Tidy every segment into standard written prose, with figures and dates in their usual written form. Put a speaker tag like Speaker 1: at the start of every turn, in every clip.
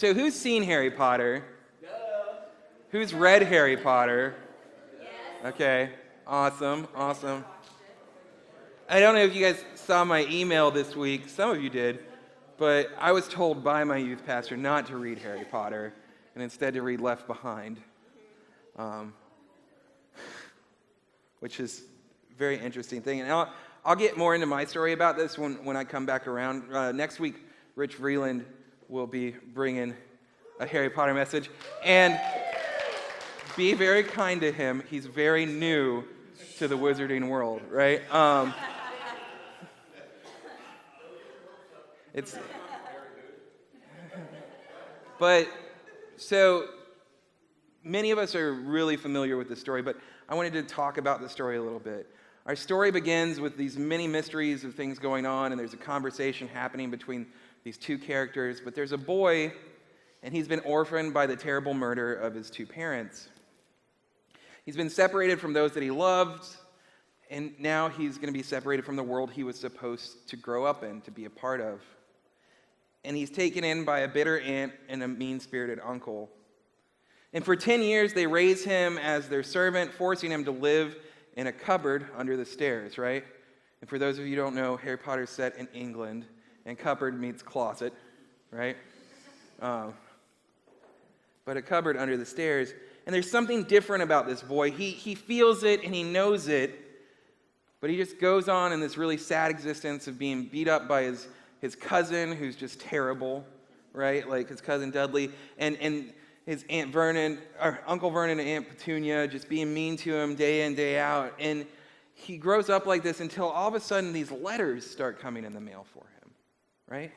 Speaker 1: So who's seen Harry Potter? Who's read Harry Potter? Okay, awesome. I don't know if you guys saw my email this week. Some of you did. But I was told by my youth pastor not to read Harry Potter and instead to read Left Behind, which is a very interesting thing. And I'll get more into my story about this when I come back around. Next week, Rich Vreeland will be bringing a Harry Potter message. And be very kind to him. He's very new to the wizarding world, right? But so many of us are really familiar with this story, but I wanted to talk about the story a little bit. Our story begins with these many mysteries of things going on, and there's a conversation happening between these two characters, but there's a boy, and he's been orphaned by the terrible murder of his two parents. He's been separated from those that he loved, and now he's going to be separated from the world he was supposed to grow up in, to be a part of. And he's taken in by a bitter aunt and a mean-spirited uncle. And for 10 years, they raise him as their servant, forcing him to live in a cupboard under the stairs, right? And for those of you who don't know, Harry Potter's set in England, and cupboard means closet, right? But a cupboard under the stairs. And there's something different about this boy. He feels it and he knows it, but he just goes on in this really sad existence of being beat up by his cousin, who's just terrible, right? Like his cousin Dudley, and his Aunt Vernon, or Uncle Vernon and Aunt Petunia just being mean to him day in, day out. And he grows up like this until all of a sudden these letters start coming in the mail for him, right?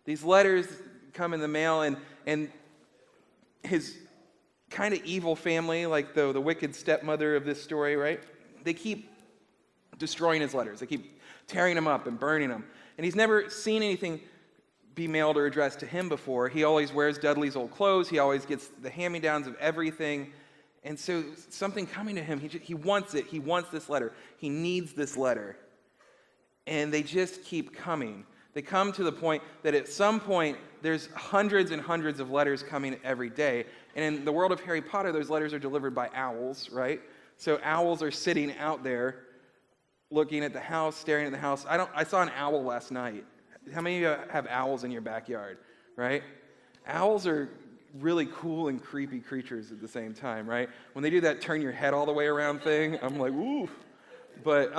Speaker 1: These letters come in the mail, and his kind of evil family, like the wicked stepmother of this story, right? They keep destroying his letters. They keep tearing them up and burning them. And he's never seen anything be mailed or addressed to him before. He always wears Dudley's old clothes. He always gets the hand-me-downs of everything. And so something coming to him, he wants it. He wants this letter. He needs this letter. And they just keep coming. They come to the point that at some point, there's hundreds and hundreds of letters coming every day. And in the world of Harry Potter, those letters are delivered by owls, right? So owls are sitting out there looking at the house, staring at the house. I saw an owl last night. How many of you have owls in your backyard, right? Owls are really cool and creepy creatures at the same time, right? When they do that turn your head all the way around thing, I'm like, woo. But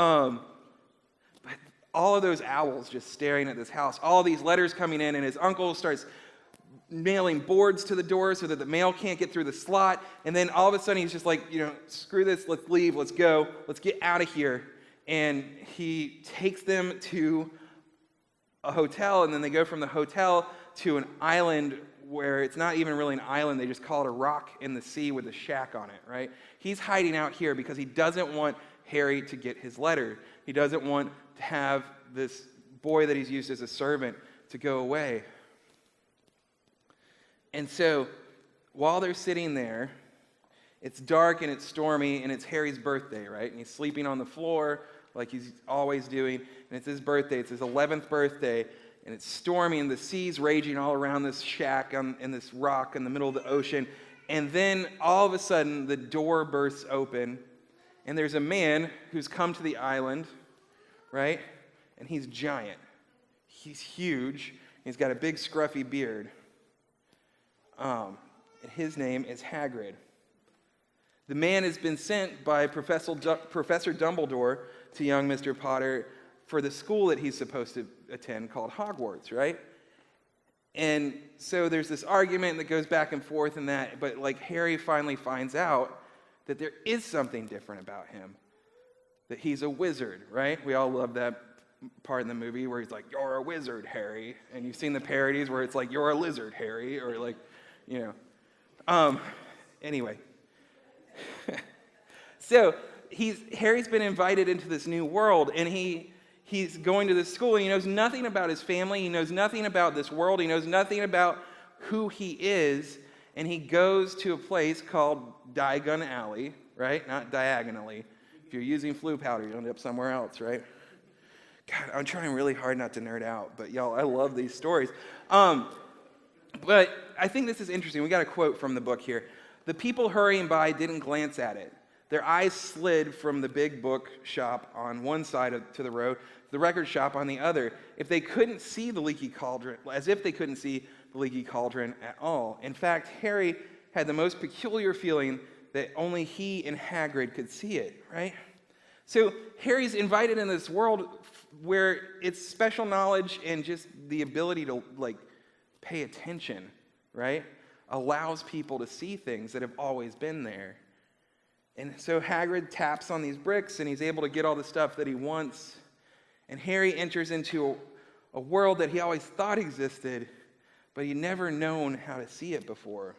Speaker 1: all of those owls just staring at this house, all these letters coming in, and his uncle starts nailing boards to the door so that the mail can't get through the slot. And then all of a sudden he's just like, screw this, let's leave, let's go, let's get out of here. And he takes them to a hotel, and then they go from the hotel to an island where it's not even really an island. They just call it a rock in the sea with a shack on it, right? He's hiding out here because he doesn't want Harry to get his letter. He doesn't want to have this boy that he's used as a servant to go away. And so while they're sitting there, it's dark and it's stormy, and it's Harry's birthday, right? And he's sleeping on the floor like he's always doing, and it's his birthday. It's his 11th birthday, and it's stormy, and the sea's raging all around this shack in this rock in the middle of the ocean. And then all of a sudden, the door bursts open, and there's a man who's come to the island, right? And he's giant. He's huge. He's got a big scruffy beard. And his name is Hagrid. The man has been sent by Professor Dumbledore to young Mr. Potter for the school that he's supposed to attend called Hogwarts, right? And so there's this argument that goes back and forth and that, but like Harry finally finds out that there is something different about him, that he's a wizard, right? We all love that part in the movie where he's like, "You're a wizard, Harry." And you've seen the parodies where it's like, "You're a lizard, Harry," or like, anyway. So Harry's been invited into this new world, and he's going to this school, and he knows nothing about his family. He knows nothing about this world. He knows nothing about who he is, and he goes to a place called Diagon Alley, right? Not diagonally. If you're using flu powder, you'll end up somewhere else, right? God, I'm trying really hard not to nerd out, but y'all, I love these stories. But I think this is interesting. We got a quote from the book here. The people hurrying by didn't glance at it. Their eyes slid from the big book shop on one side to the road, to the record shop on the other. As if they couldn't see the leaky cauldron at all. In fact, Harry had the most peculiar feeling that only he and Hagrid could see it, right? So Harry's invited in this world where it's special knowledge and just the ability to pay attention, right, allows people to see things that have always been there. And so Hagrid taps on these bricks and he's able to get all the stuff that he wants. And Harry enters into a world that he always thought existed, but he'd never known how to see it before.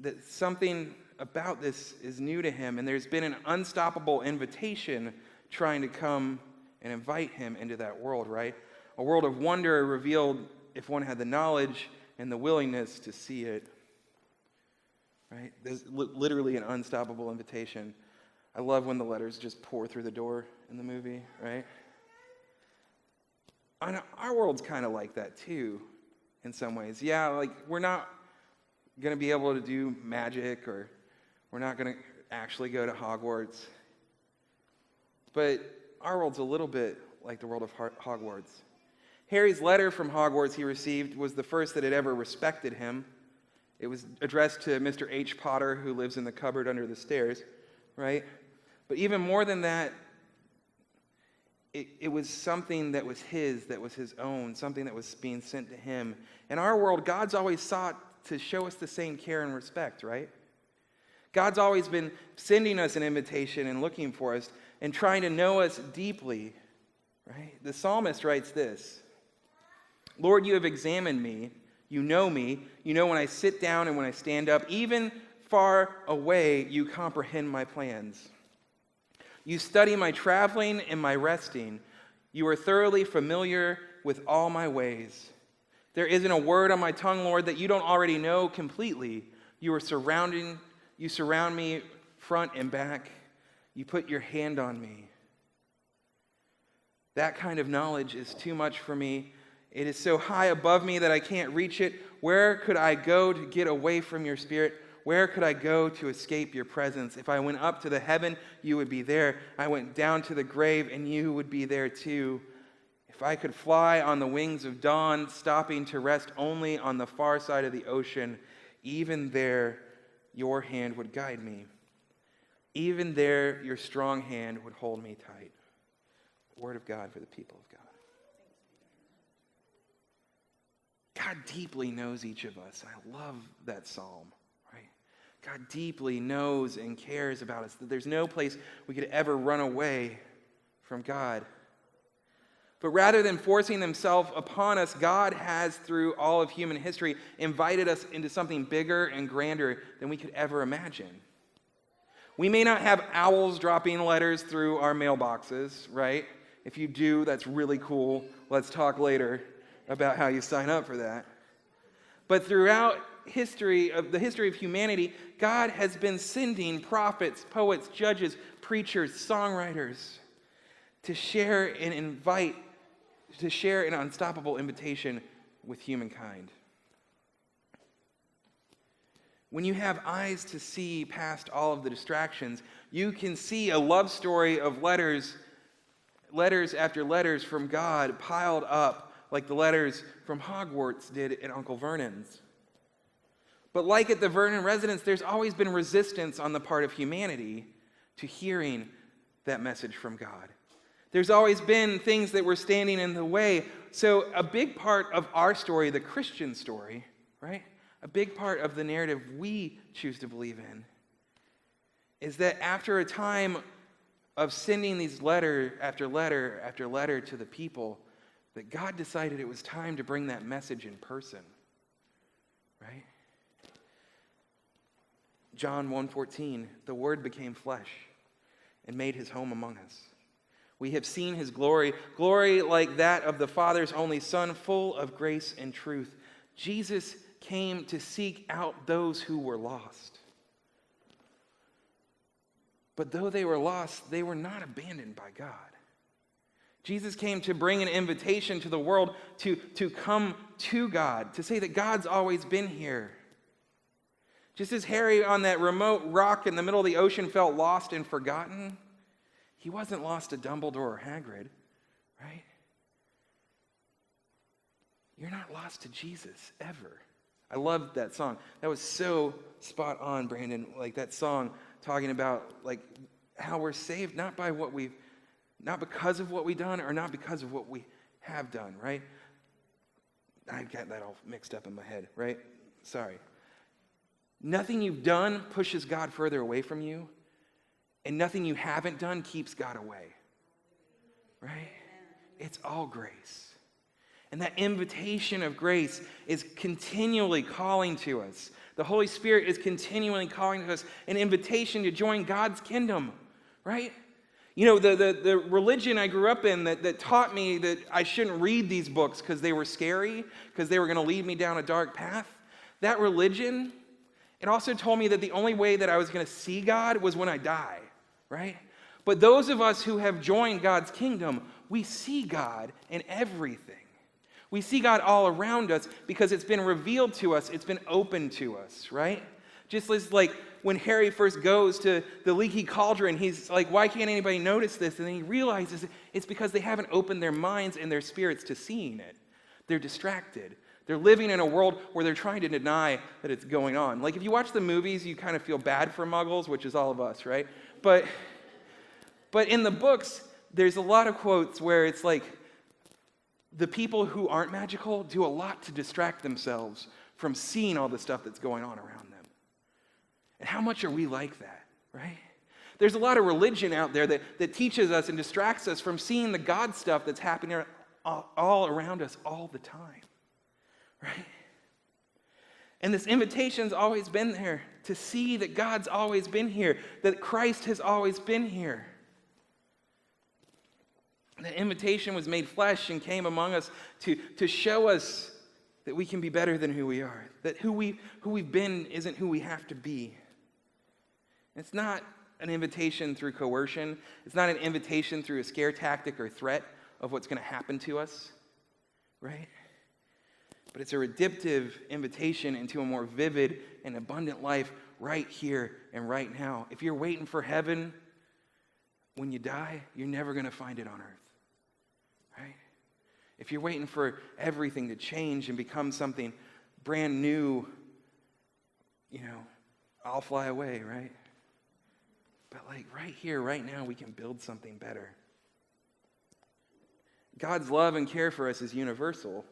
Speaker 1: That something about this is new to him, and there's been an unstoppable invitation trying to come and invite him into that world, right? A world of wonder revealed if one had the knowledge and the willingness to see it, right? There's literally an unstoppable invitation. I love when the letters just pour through the door in the movie, right? And our world's kind of like that too, in some ways. Yeah, we're not going to be able to do magic, or we're not going to actually go to Hogwarts. But our world's a little bit like the world of Hogwarts. Harry's letter from Hogwarts he received was the first that had ever respected him. It was addressed to Mr. H. Potter, who lives in the cupboard under the stairs, right? But even more than that, it was something that was his own, something that was being sent to him. In our world, God's always sought to show us the same care and respect, right? God's always been sending us an invitation and looking for us and trying to know us deeply, right? The psalmist writes this: Lord, you have examined me. You know when I sit down and when I stand up. Even far away, you comprehend my plans. You study my traveling and my resting. You are thoroughly familiar with all my ways. There isn't a word on my tongue, Lord, that you don't already know completely. You surround me front and back. You put your hand on me. That kind of knowledge is too much for me. It is so high above me that I can't reach it. Where could I go to get away from your spirit? Where could I go to escape your presence? If I went up to the heaven, you would be there. I went down to the grave, and you would be there too. If I could fly on the wings of dawn, stopping to rest only on the far side of the ocean, even there your hand would guide me. Even there your strong hand would hold me tight. Word of God for the people of God. God deeply knows each of us. I love that psalm, right? God deeply knows and cares about us. That there's no place we could ever run away from God. But rather than forcing himself upon us, God has, through all of human history, invited us into something bigger and grander than we could ever imagine. We may not have owls dropping letters through our mailboxes, right? If you do, that's really cool. Let's talk later about how you sign up for that. But throughout the history of humanity, God has been sending prophets, poets, judges, preachers, songwriters to share an unstoppable invitation with humankind. When you have eyes to see past all of the distractions, you can see a love story of letters after letters from God piled up like the letters from Hogwarts did at Uncle Vernon's. But like at the Vernon residence, there's always been resistance on the part of humanity to hearing that message from God. There's always been things that were standing in the way. So a big part of our story, the Christian story, right? A big part of the narrative we choose to believe in is that after a time of sending these letter after letter after letter to the people, that God decided it was time to bring that message in person, right? John 1:14, the Word became flesh and made his home among us. We have seen his glory like that of the Father's only Son, full of grace and truth. Jesus came to seek out those who were lost. But though they were lost, they were not abandoned by God. Jesus came to bring an invitation to the world to come to God, to say that God's always been here. Just as Harry on that remote rock in the middle of the ocean felt lost and forgotten, he wasn't lost to Dumbledore or Hagrid, right? You're not lost to Jesus, ever. I loved that song. That was so spot on, Brandon. Like that song talking about like how we're saved not because of what we've done or not because of what we have done, right? I got that all mixed up in my head, right? Sorry. Nothing you've done pushes God further away from you, and nothing you haven't done keeps God away, right? It's all grace. And that invitation of grace is continually calling to us. The Holy Spirit is continually calling to us an invitation to join God's kingdom, right? You know, the religion I grew up in that taught me that I shouldn't read these books because they were scary, because they were going to lead me down a dark path, that religion, it also told me that the only way that I was going to see God was when I die, right? But those of us who have joined God's kingdom, we see God in everything. We see God all around us because it's been revealed to us, it's been open to us, right? Just as like when Harry first goes to the leaky cauldron, he's like, why can't anybody notice this? And then he realizes it's because they haven't opened their minds and their spirits to seeing it. They're distracted. They're living in a world where they're trying to deny that it's going on. Like if you watch the movies, you kind of feel bad for muggles, which is all of us, right? But in the books, there's a lot of quotes where it's like, the people who aren't magical do a lot to distract themselves from seeing all the stuff that's going on around them. And how much are we like that, right? There's a lot of religion out there that teaches us and distracts us from seeing the God stuff that's happening all around us all the time, right? And this invitation's always been there to see that God's always been here, that Christ has always been here. The invitation was made flesh and came among us to show us that we can be better than who we are, that who we've been isn't who we have to be. It's not an invitation through coercion. It's not an invitation through a scare tactic or threat of what's going to happen to us, right? But it's a redemptive invitation into a more vivid and abundant life right here and right now. If you're waiting for heaven when you die, you're never going to find it on earth. Right? If you're waiting for everything to change and become something brand new, I'll fly away, right? But like right here, right now, we can build something better. God's love and care for us is universal.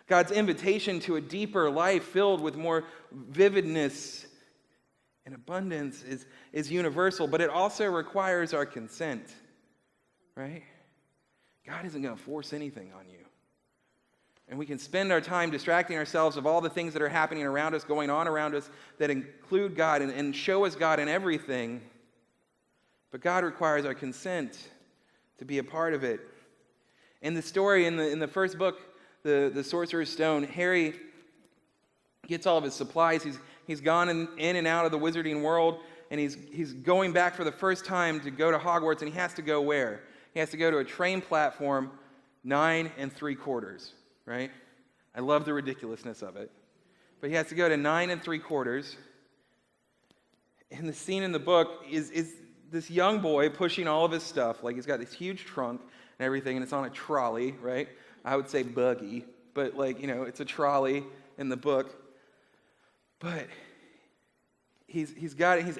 Speaker 1: God's invitation to a deeper life filled with more vividness and abundance is universal, but it also requires our consent, right? God isn't going to force anything on you. And we can spend our time distracting ourselves of all the things that are happening around us, going on around us, that include God and show us God in everything. But God requires our consent to be a part of it. In the story, in the first book, the Sorcerer's Stone, Harry gets all of his supplies. He's gone in and out of the wizarding world, and he's going back for the first time to go to Hogwarts, and he has to go where? He has to go to a train platform 9 3/4, right? I love the ridiculousness of it. But he has to go to 9 3/4. And the scene in the book is this young boy pushing all of his stuff. Like he's got this huge trunk and everything, and it's on a trolley, right? I would say buggy, but it's a trolley in the book. But he's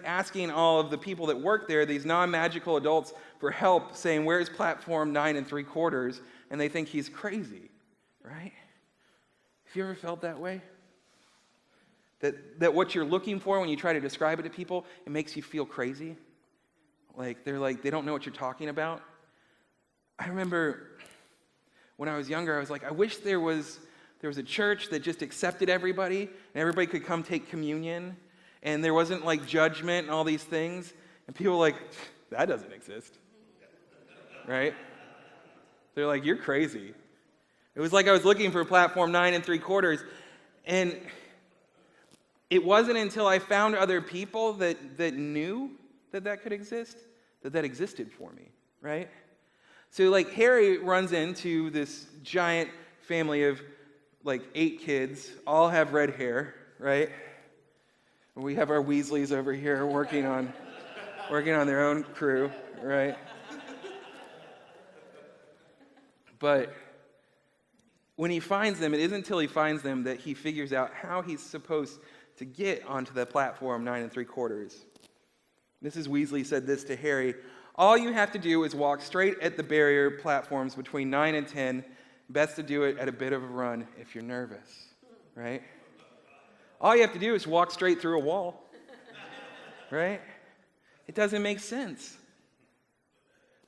Speaker 1: asking all of the people that work there, these non-magical adults, for help, saying, where's platform 9 3/4? And they think he's crazy, right? Have you ever felt that way? That what you're looking for when you try to describe it to people, it makes you feel crazy? They don't know what you're talking about? I remember when I was younger, I was like, I wish there was a church that just accepted everybody, and everybody could come take communion, and there wasn't judgment and all these things, and people were like, that doesn't exist, right? They're like, you're crazy. It was like I was looking for platform 9 3/4, and it wasn't until I found other people that knew that could exist, that existed for me, right? So like Harry runs into this giant family of like 8 kids, all have red hair, right? We have our Weasleys over here working on their own crew, right? But when he finds them, it isn't until he finds them that he figures out how he's supposed to get onto the platform 9 3/4. Mrs. Weasley said this to Harry: "All you have to do is walk straight at the barrier platforms between 9 and 10. Best to do it at a bit of a run if you're nervous," right? All you have to do is walk straight through a wall, right? It doesn't make sense.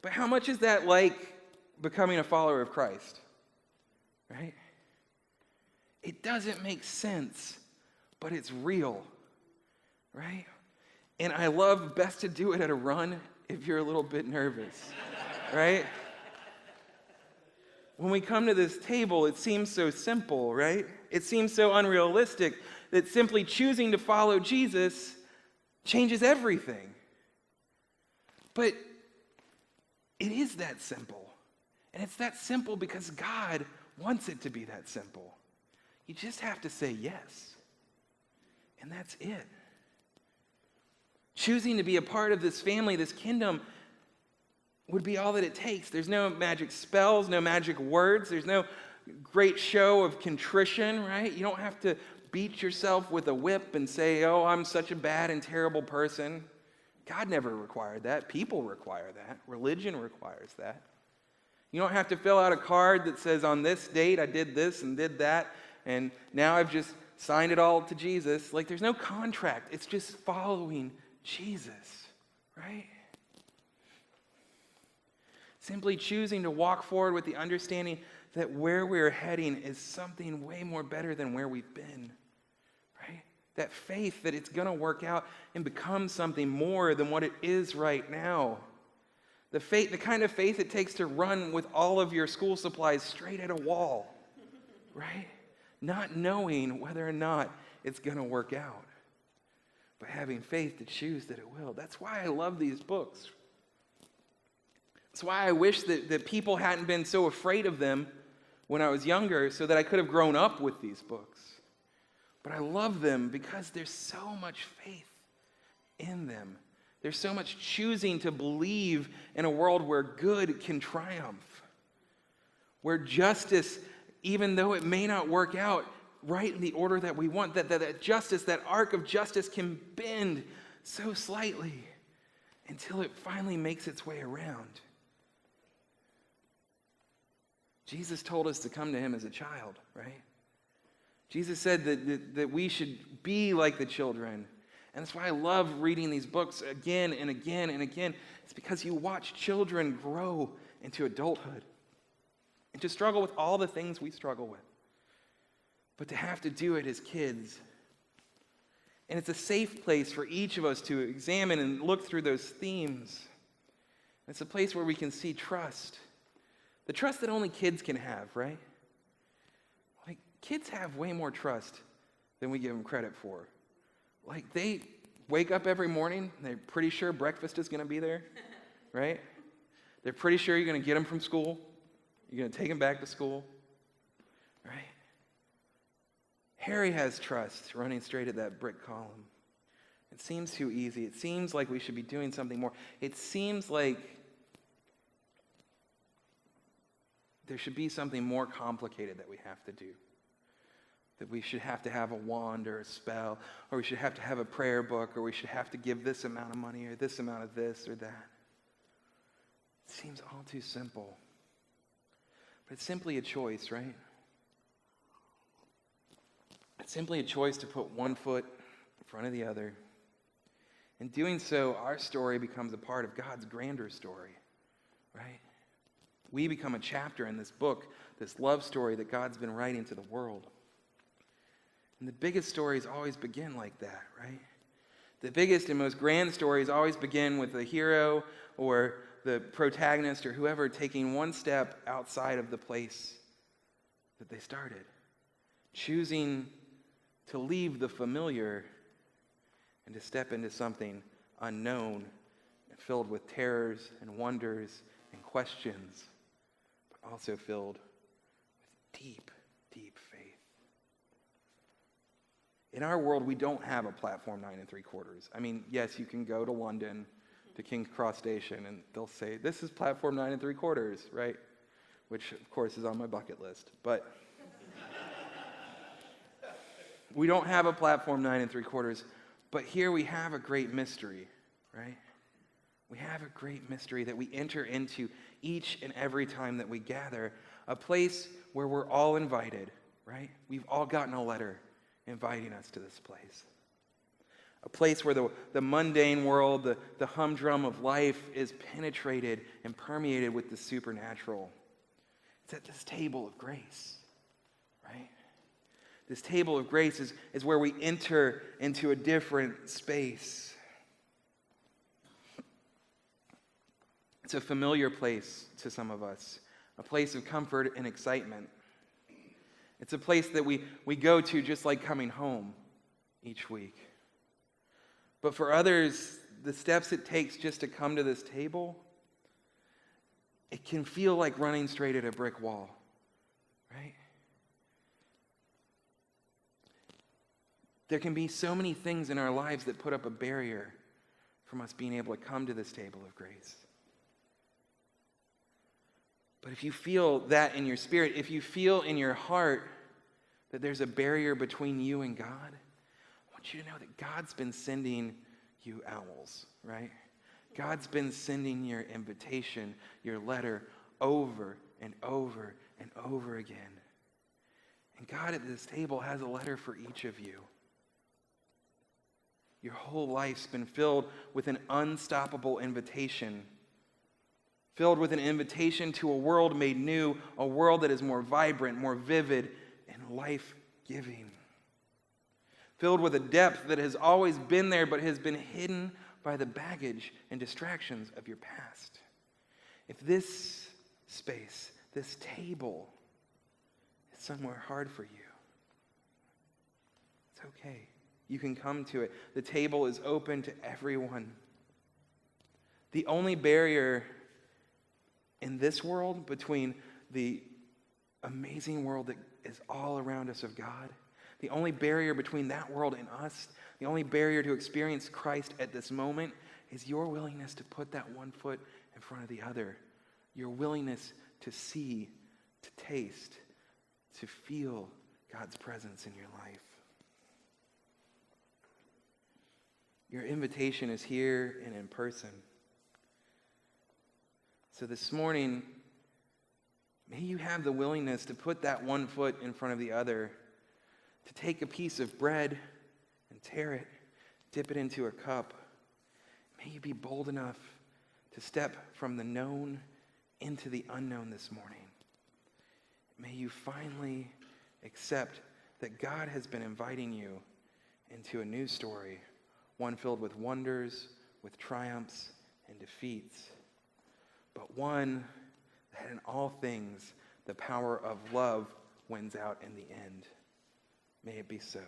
Speaker 1: But how much is that like becoming a follower of Christ, right? It doesn't make sense, but it's real, right? And I love best to do it at a run if you're a little bit nervous, right? When we come to this table, it seems so simple, right? It seems so unrealistic that simply choosing to follow Jesus changes everything. But it is that simple. And it's that simple because God wants it to be that simple. You just have to say yes. And that's it. Choosing to be a part of this family, this kingdom, would be all that it takes. There's no magic spells, no magic words. There's no great show of contrition, right? You don't have to beat yourself with a whip and say, "Oh, I'm such a bad and terrible person." God never required that. People require that. Religion requires that. You don't have to fill out a card that says, "On this date, I did this and did that, and now I've just signed it all to Jesus." Like, there's no contract. It's just following Jesus, right? Simply choosing to walk forward with the understanding that where we're heading is something way more better than where we've been, right? That faith that it's going to work out and become something more than what it is right now. The kind of faith it takes to run with all of your school supplies straight at a wall, right? Not knowing whether or not it's going to work out, but having faith to choose that it will. That's why I love these books. That's why I wish that people hadn't been so afraid of them when I was younger, so that I could have grown up with these books. But I love them because there's so much faith in them. There's so much choosing to believe in a world where good can triumph, where justice, even though it may not work out right in the order that we want, that justice, that arc of justice can bend so slightly until it finally makes its way around. Jesus told us to come to him as a child, right? Jesus said that we should be like the children. And that's why I love reading these books again and again and again. It's because you watch children grow into adulthood and to struggle with all the things we struggle with. But to have to do it as kids. And it's a safe place for each of us to examine and look through those themes. It's a place where we can see trust. The trust that only kids can have, right? Like, kids have way more trust than we give them credit for. Like, they wake up every morning, and they're pretty sure breakfast is going to be there, right? They're pretty sure you're going to get them from school. You're going to take them back to school, right? Harry has trust running straight at that brick column. It seems too easy. It seems like we should be doing something more. It seems like there should be something more complicated that we have to do. That we should have to have a wand or a spell, or we should have to have a prayer book, or we should have to give this amount of money, or this amount of this or that. It seems all too simple. But it's simply a choice, right? It's simply a choice to put one foot in front of the other. In doing so, our story becomes a part of God's grander story, right? We become a chapter in this book, this love story that God's been writing to the world. And the biggest stories always begin like that, right? The biggest and most grand stories always begin with the hero or the protagonist or whoever taking one step outside of the place that they started. Choosing to leave the familiar and to step into something unknown and filled with terrors and wonders and questions are also filled with deep, deep faith. In our world, we don't have a platform 9 3/4. I mean, yes, you can go to London, to King's Cross Station, and they'll say, this is platform 9 3/4, right? Which, of course, is on my bucket list. But we don't have a platform 9 3/4. But here we have a great mystery, right? We have a great mystery that we enter into each and every time that we gather, a place where we're all invited, right? We've all gotten a letter inviting us to this place. A place where the mundane world, the humdrum of life is penetrated and permeated with the supernatural. It's at this table of grace, right? This table of grace is where we enter into a different space. It's a familiar place to some of us, a place of comfort and excitement. It's a place that we go to just like coming home each week. But for others, the steps it takes just to come to this table, it can feel like running straight at a brick wall, right? There can be so many things in our lives that put up a barrier from us being able to come to this table of grace. But if you feel that in your spirit, if you feel in your heart that there's a barrier between you and God, I want you to know that God's been sending you owls, right? God's been sending your invitation, your letter, over and over and over again. And God at this table has a letter for each of you. Your whole life's been filled with an unstoppable invitation. Filled with an invitation to a world made new, a world that is more vibrant, more vivid, and life-giving. Filled with a depth that has always been there but has been hidden by the baggage and distractions of your past. If this space, this table, is somewhere hard for you, it's okay. You can come to it. The table is open to everyone. The only barrier in this world between the amazing world that is all around us of God, the only barrier between that world and us, the only barrier to experience Christ at this moment is your willingness to put that one foot in front of the other. Your willingness to see, to taste, to feel God's presence in your life. Your invitation is here and in person. So this morning, may you have the willingness to put that one foot in front of the other, to take a piece of bread and tear it, dip it into a cup. May you be bold enough to step from the known into the unknown this morning. May you finally accept that God has been inviting you into a new story, one filled with wonders, with triumphs and defeats, but one that in all things the power of love wins out in the end. May it be so.